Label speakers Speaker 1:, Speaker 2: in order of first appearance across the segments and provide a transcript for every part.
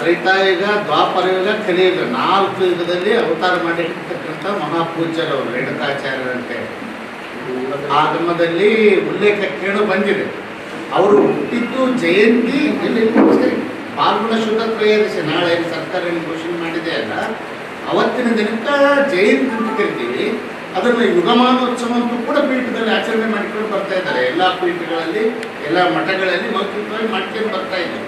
Speaker 1: ತ್ರೇತಾಯುಗ, ದ್ವಾಪರಯುಗ, ಕಲಿಯುಗ 4 ಯುಗದಲ್ಲಿ ಅವತಾರ ಮಾಡಿರ್ತಕ್ಕಂಥ ಮಹಾಪೂಜ್ಯರವರು ರೇಣುಕಾಚಾರ್ಯರಂತೆ ಆಗಮದಲ್ಲಿ ಉಲ್ಲೇಖ ಕೇಳು ಬಂದಿದೆ. ಅವರು ಹುಟ್ಟಿದ್ದು ಜಯಂತಿ ಫಾಲ್ಗುಣ ಶುದ್ಧ ತ್ರಯೋದಶಿ, ನಾಳೆ ಸರ್ಕಾರ ಘೋಷಣೆ ಮಾಡಿದೆ ಅಲ್ಲ, ಅವತ್ತಿನ ದಿನಕ್ಕೆ ಜಯಂತಿ ಅಂತ ಕರಿತೀವಿ. ಅದನ್ನು ಯುಗಮಾನೋತ್ಸವ ಅಂತೂ ಕೂಡ ಪೀಠದಲ್ಲಿ ಆಚರಣೆ ಮಾಡಿಕೊಂಡು ಬರ್ತಾ ಇದ್ದಾರೆ. ಎಲ್ಲ ಪೀಠಗಳಲ್ಲಿ, ಎಲ್ಲ ಮಠಗಳಲ್ಲಿ ಮೌಖಿಕವಾಗಿ ಮಾಡ್ಕೊಂಡು ಬರ್ತಾ ಇದ್ದಾರೆ.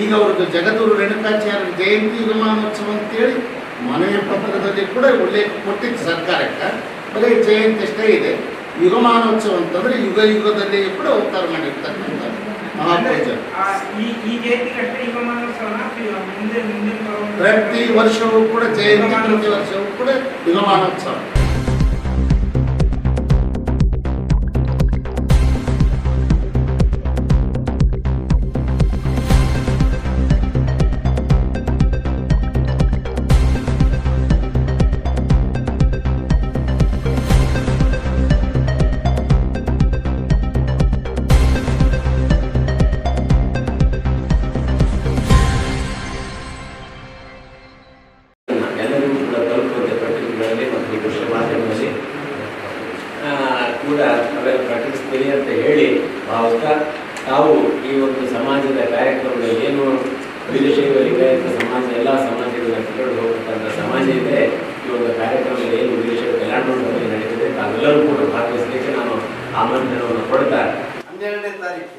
Speaker 1: ಈಗ ಅವ್ರದ್ದು ಜಗದ್ಗುರು ರೇಣುಕಾಚಾರ್ಯ ಜಯಂತಿ ಯುಗಮಾನೋತ್ಸವ ಅಂತೇಳಿ ಮನೆಯ ಪತ್ರದಲ್ಲಿ ಕೂಡ ಉಲ್ಲೇಖ ಕೊಟ್ಟಿದ್ದು ಸರ್ಕಾರಕ್ಕೆ. ಬರೀ ಜಯಂತಿ ಅಷ್ಟೇ ಇದೆ. ಯುಗಮಾನೋತ್ಸವ ಅಂತಂದ್ರೆ ಯುಗ ಯುಗದಲ್ಲಿ ಕೂಡ ಅವತಾರ ಮಾಡಿರ್ತಕ್ಕಂಥ ಮಹಾಪೂಜ್ಯ. ಪ್ರತಿ ವರ್ಷವೂ ಕೂಡ ಜಯಂತಿ, ಪ್ರತಿ ವರ್ಷವೂ ಕೂಡ ಯುಗಮಾನೋತ್ಸವ.
Speaker 2: ಕೂಡ ಅವೆಲ್ಲ ಪ್ರಕಟಿಸ್ತೀನಿ ಅಂತ ಹೇಳಿ ಭಾವುಕ ತಾವು ಈ ಒಂದು ಸಮಾಜದ ಕಾರ್ಯಕ್ರಮಗಳು ಏನು ವೀರಶೈವ ಲಿಂಗಾಯತ ಸಮಾಜ ಎಲ್ಲ ಸಮಾಜಗಳನ್ನ ಕಟ್ಟಿಕೊಂಡು ಹೋಗ್ತಕ್ಕಂಥ ಸಮಾಜ ಇದೆ. ಈ ಒಂದು ಕಾರ್ಯಕ್ರಮದಲ್ಲಿ ಏನು ವೀರಶೈವ ಕಲ್ಯಾಣ ಮಂಟಪದಲ್ಲಿ ನಡೀತಿದೆ, ತಾವೆಲ್ಲರೂ ಕೂಡ ಭಾಗವಹಿಸಲಿಕ್ಕೆ ನಾನು ಆಮಂತ್ರಣವನ್ನು ಕೊಡ್ತಾ
Speaker 3: 12ನೇ ತಾರೀಕು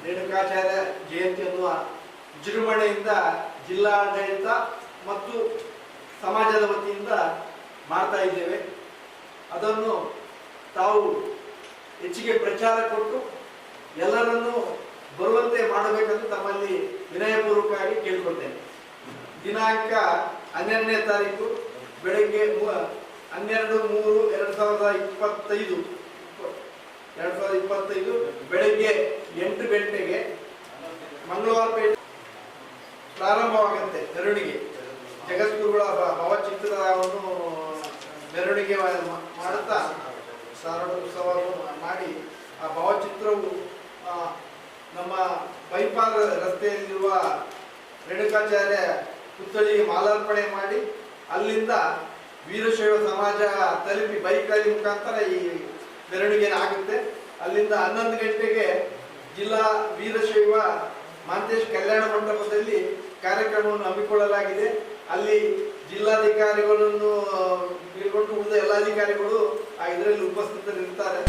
Speaker 3: ರೇಣುಕಾಚಾರ್ಯ ಜಯಂತಿಯನ್ನು ವಿಜೃಂಭಣೆಯಿಂದ ಜಿಲ್ಲಾಡಳಿತ ಮತ್ತು ಸಮಾಜದ ವತಿಯಿಂದ ಮಾಡ್ತಾ ಇದ್ದೇವೆ. ಅದನ್ನು ತಾವು ಹೆಚ್ಚಿಗೆ ಪ್ರಚಾರ ಕೊಟ್ಟು ಎಲ್ಲರನ್ನೂ ಬರುವಂತೆ ಮಾಡಬೇಕೆಂದು ತಮ್ಮಲ್ಲಿ ವಿನಯಪೂರ್ವಕವಾಗಿ ಕೇಳಿಕೊಳ್ತೇನೆ. ದಿನಾಂಕ 12ನೇ ತಾರೀಕು ಬೆಳಗ್ಗೆ 12/3/2025 ಬೆಳಗ್ಗೆ 8 ಗಂಟೆಗೆ ಮಂಗಳವಾರಪೇಟೆ ಪ್ರಾರಂಭವಾಗುತ್ತೆ. ಮೆರವಣಿಗೆ ಜಗದ್ಗುರುಗಳ ಭಾವಚಿತ್ರವನ್ನು ಮೆರವಣಿಗೆ ಮಾಡುತ್ತಾ ಶಾರದೋತ್ಸವವನ್ನು ಮಾಡಿ ಆ ಭಾವಚಿತ್ರವು ನಮ್ಮ ಬೈಪಾಲ್ ರಸ್ತೆಯಲ್ಲಿರುವ ರೇಣುಕಾಚಾರ್ಯ ಪುತ್ಥಳಿಗೆ ಮಾಲಾರ್ಪಣೆ ಮಾಡಿ ಅಲ್ಲಿಂದ ವೀರಶೈವ ಸಮಾಜ ತಲುಪಿ ಬೈಕಲ್ಲಿ ಮುಖಾಂತರ ಈ ಮೆರವಣಿಗೆ ಆಗುತ್ತೆ. ಅಲ್ಲಿಂದ 11 ಗಂಟೆಗೆ ಜಿಲ್ಲಾ ವೀರಶೈವ ಮಾಂತೇಶ್ ಕಲ್ಯಾಣ ಮಂಟಪದಲ್ಲಿ ಕಾರ್ಯಕ್ರಮವನ್ನು ಹಮ್ಮಿಕೊಳ್ಳಲಾಗಿದೆ. ಅಲ್ಲಿ ಜಿಲ್ಲಾಧಿಕಾರಿಗಳನ್ನು ಬೀಳ್ಕೊಂಡು ಉಳಿದ ಎಲ್ಲ ಅಧಿಕಾರಿಗಳು ಇದರಲ್ಲಿ ಉಪಸ್ಥಿತರಿರ್ತಾರೆ.